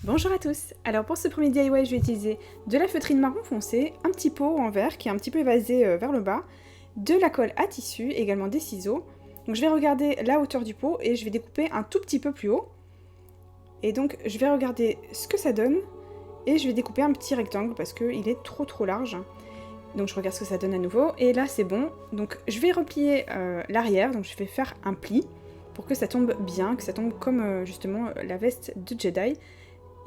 Bonjour à tous. Alors pour ce premier DIY, je vais utiliser de la feutrine marron foncé, un petit pot en verre qui est un petit peu évasé vers le bas, de la colle à tissu, également des ciseaux. Donc je vais regarder la hauteur du pot et je vais découper un tout petit peu plus haut. Et donc je vais regarder ce que ça donne et je vais découper un petit rectangle parce qu'il est trop large. Donc je regarde ce que ça donne à nouveau et là c'est bon. Donc je vais replier l'arrière, donc je vais faire un pli pour que ça tombe bien, que ça tombe comme justement la veste de Jedi.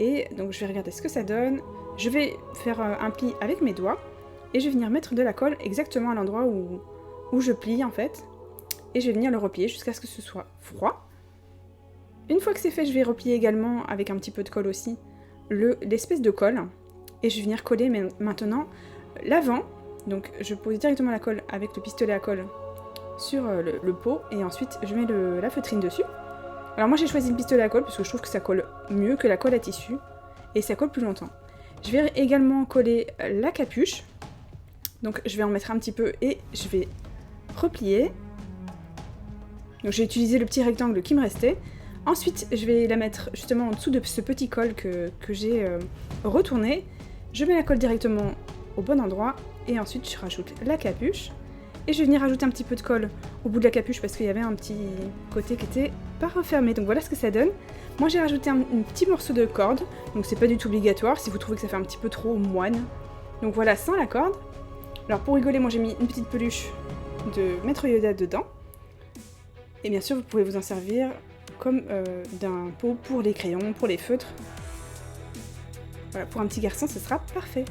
Et donc je vais regarder ce que ça donne, je vais faire un pli avec mes doigts, et je vais venir mettre de la colle exactement à l'endroit où je plie en fait, et je vais venir le replier jusqu'à ce que ce soit froid. Une fois que c'est fait, je vais replier également avec un petit peu de colle aussi, l'espèce de colle, et je vais venir coller maintenant l'avant, donc je pose directement la colle avec le pistolet à colle sur le pot, et ensuite je mets la feutrine dessus. Alors moi j'ai choisi le pistolet à colle parce que je trouve que ça colle mieux que la colle à tissu et ça colle plus longtemps. Je vais également coller la capuche, donc je vais en mettre un petit peu et je vais replier. Donc j'ai utilisé le petit rectangle qui me restait. Ensuite je vais la mettre justement en dessous de ce petit col que j'ai retourné. Je mets la colle directement au bon endroit et ensuite je rajoute la capuche. Et je vais venir rajouter un petit peu de colle au bout de la capuche parce qu'il y avait un petit côté qui était pas refermé. Donc voilà ce que ça donne. Moi j'ai rajouté un petit morceau de corde, donc c'est pas du tout obligatoire si vous trouvez que ça fait un petit peu trop moine. Donc voilà, sans la corde. Alors pour rigoler, moi j'ai mis une petite peluche de Maître Yoda dedans. Et bien sûr vous pouvez vous en servir comme d'un pot pour les crayons, pour les feutres. Voilà, pour un petit garçon ce sera parfait.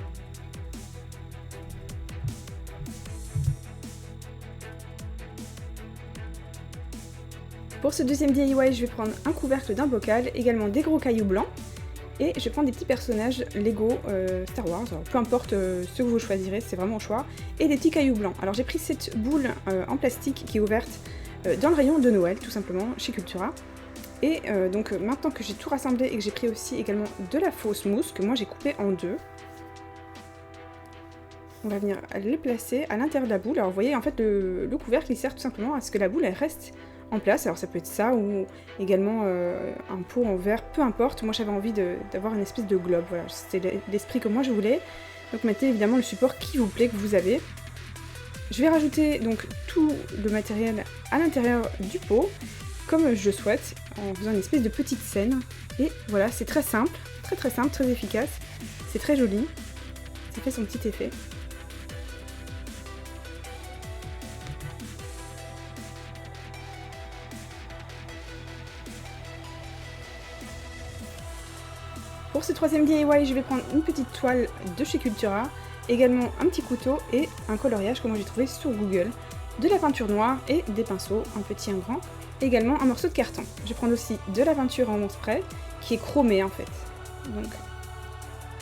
Pour ce deuxième DIY, je vais prendre un couvercle d'un bocal, également des gros cailloux blancs, et je vais prendre des petits personnages Lego Star Wars, alors, peu importe ce que vous choisirez, c'est vraiment au choix, et des petits cailloux blancs. Alors j'ai pris cette boule en plastique qui est ouverte dans le rayon de Noël, tout simplement, chez Cultura. Et donc maintenant que j'ai tout rassemblé et que j'ai pris aussi également de la fausse mousse, que moi j'ai coupée en deux, on va venir les placer à l'intérieur de la boule. Alors vous voyez, en fait, le couvercle il sert tout simplement à ce que la boule elle reste en place. Alors ça peut être ça ou également un pot en verre, peu importe. Moi j'avais envie d'avoir une espèce de globe, voilà, c'était l'esprit que moi je voulais. Donc mettez évidemment le support qui vous plaît, que vous avez. Je vais rajouter donc tout le matériel à l'intérieur du pot, comme je souhaite, en faisant une espèce de petite scène. Et voilà, c'est très simple, très efficace, c'est très joli, ça fait son petit effet. Pour ce troisième DIY, je vais prendre une petite toile de chez Cultura, également un petit couteau et un coloriage que moi j'ai trouvé sur Google, de la peinture noire et des pinceaux, un petit et un grand, et également un morceau de carton. Je vais prendre aussi de la peinture en spray qui est chromée en fait. Donc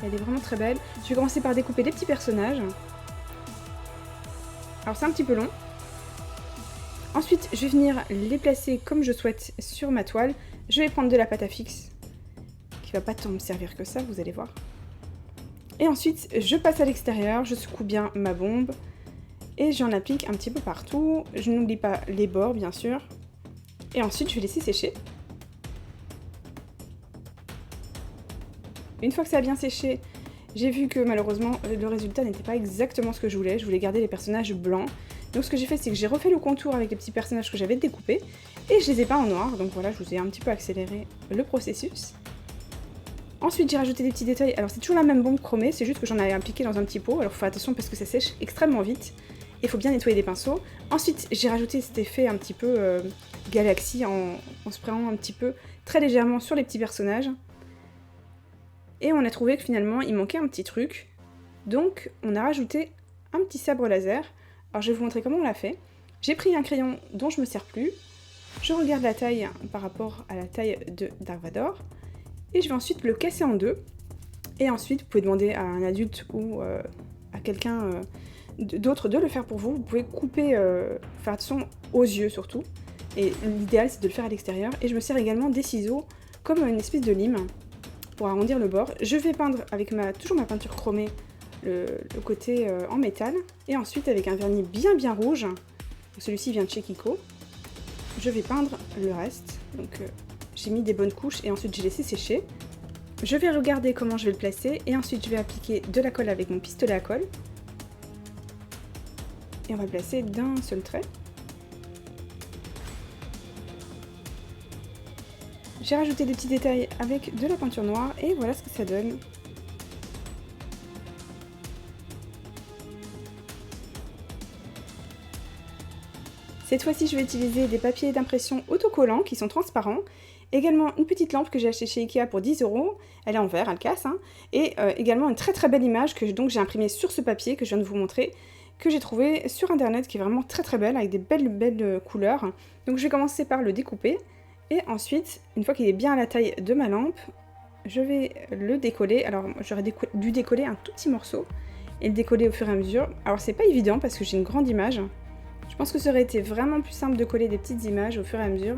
elle est vraiment très belle. Je vais commencer par découper des petits personnages. Alors c'est un petit peu long. Ensuite je vais venir les placer comme je souhaite sur ma toile. Je vais prendre de la pâte à fixe. Qui va pas tant me servir que ça, vous allez voir. Et ensuite, je passe à l'extérieur, je secoue bien ma bombe et j'en applique un petit peu partout. Je n'oublie pas les bords, bien sûr. Et ensuite, je vais laisser sécher. Une fois que ça a bien séché, j'ai vu que malheureusement, le résultat n'était pas exactement ce que je voulais. Je voulais garder les personnages blancs. Donc ce que j'ai fait, c'est que j'ai refait le contour avec les petits personnages que j'avais découpés et je les ai peints en noir. Donc voilà, je vous ai un petit peu accéléré le processus. Ensuite j'ai rajouté des petits détails, alors c'est toujours la même bombe chromée, c'est juste que j'en avais appliqué dans un petit pot, alors faut faire attention parce que ça sèche extrêmement vite, et il faut bien nettoyer les pinceaux. Ensuite j'ai rajouté cet effet un petit peu galaxie en sprayant un petit peu très légèrement sur les petits personnages. Et on a trouvé que finalement il manquait un petit truc, donc on a rajouté un petit sabre laser. Alors je vais vous montrer comment on l'a fait. J'ai pris un crayon dont je me sers plus, je regarde la taille par rapport à la taille de Dark Vador, et je vais ensuite le casser en deux. Et ensuite, vous pouvez demander à un adulte ou à quelqu'un d'autre de le faire pour vous. Vous pouvez couper, faire attention aux yeux surtout. Et l'idéal, c'est de le faire à l'extérieur. Et je me sers également des ciseaux, comme une espèce de lime, pour arrondir le bord. Je vais peindre avec toujours ma peinture chromée le côté en métal. Et ensuite, avec un vernis bien rouge, celui-ci vient de chez Kiko, je vais peindre le reste. Donc j'ai mis des bonnes couches et ensuite j'ai laissé sécher. Je vais regarder comment je vais le placer et ensuite je vais appliquer de la colle avec mon pistolet à colle. Et on va le placer d'un seul trait. J'ai rajouté des petits détails avec de la peinture noire et voilà ce que ça donne. Cette fois-ci, je vais utiliser des papiers d'impression autocollants qui sont transparents. Également une petite lampe que j'ai achetée chez Ikea pour 10 €. Elle est en verre, elle casse. Hein. Et également une très belle image que j'ai imprimée sur ce papier que je viens de vous montrer, que j'ai trouvé sur internet, qui est vraiment très belle, avec des belles couleurs. Donc je vais commencer par le découper. Et ensuite, une fois qu'il est bien à la taille de ma lampe, je vais le décoller. Alors j'aurais dû décoller un tout petit morceau et le décoller au fur et à mesure. Alors c'est pas évident parce que j'ai une grande image. Je pense que ça aurait été vraiment plus simple de coller des petites images au fur et à mesure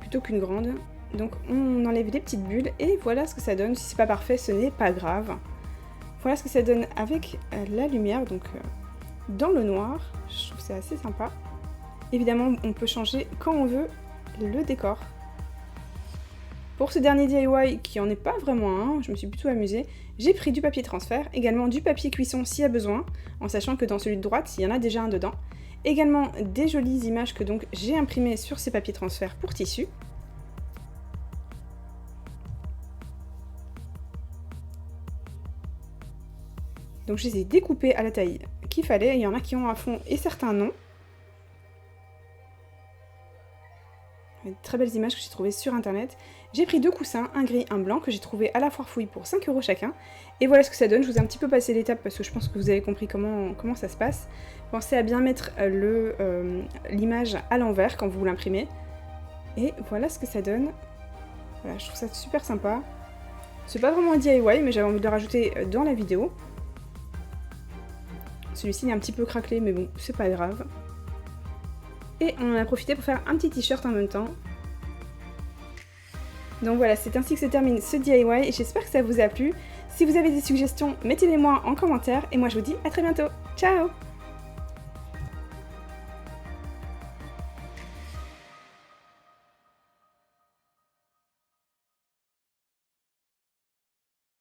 plutôt qu'une grande. Donc on enlève les petites bulles et voilà ce que ça donne. Si c'est pas parfait, ce n'est pas grave. Voilà ce que ça donne avec la lumière, donc dans le noir. Je trouve ça assez sympa. Évidemment, on peut changer quand on veut le décor. Pour ce dernier DIY, qui en est pas vraiment un, je me suis plutôt amusée, j'ai pris du papier transfert, également du papier cuisson s'il y a besoin, en sachant que dans celui de droite, il y en a déjà un dedans. Également des jolies images que donc j'ai imprimées sur ces papiers transfert pour tissu. Donc je les ai découpés à la taille qu'il fallait, il y en a qui ont à fond et certains non. Des très belles images que j'ai trouvées sur internet. J'ai pris 2 coussins, un gris, un blanc, que j'ai trouvé à la foire fouille pour 5 € chacun. Et voilà ce que ça donne. Je vous ai un petit peu passé l'étape parce que je pense que vous avez compris comment ça se passe. Pensez à bien mettre l'image à l'envers quand vous l'imprimez. Et voilà ce que ça donne. Voilà, je trouve ça super sympa. C'est pas vraiment un DIY, mais j'avais envie de le rajouter dans la vidéo. Celui-ci est un petit peu craquelé, mais bon, c'est pas grave. Et on en a profité pour faire un petit t-shirt en même temps. Donc voilà, c'est ainsi que se termine ce DIY et j'espère que ça vous a plu. Si vous avez des suggestions, mettez-les moi en commentaire et moi je vous dis à très bientôt. Ciao!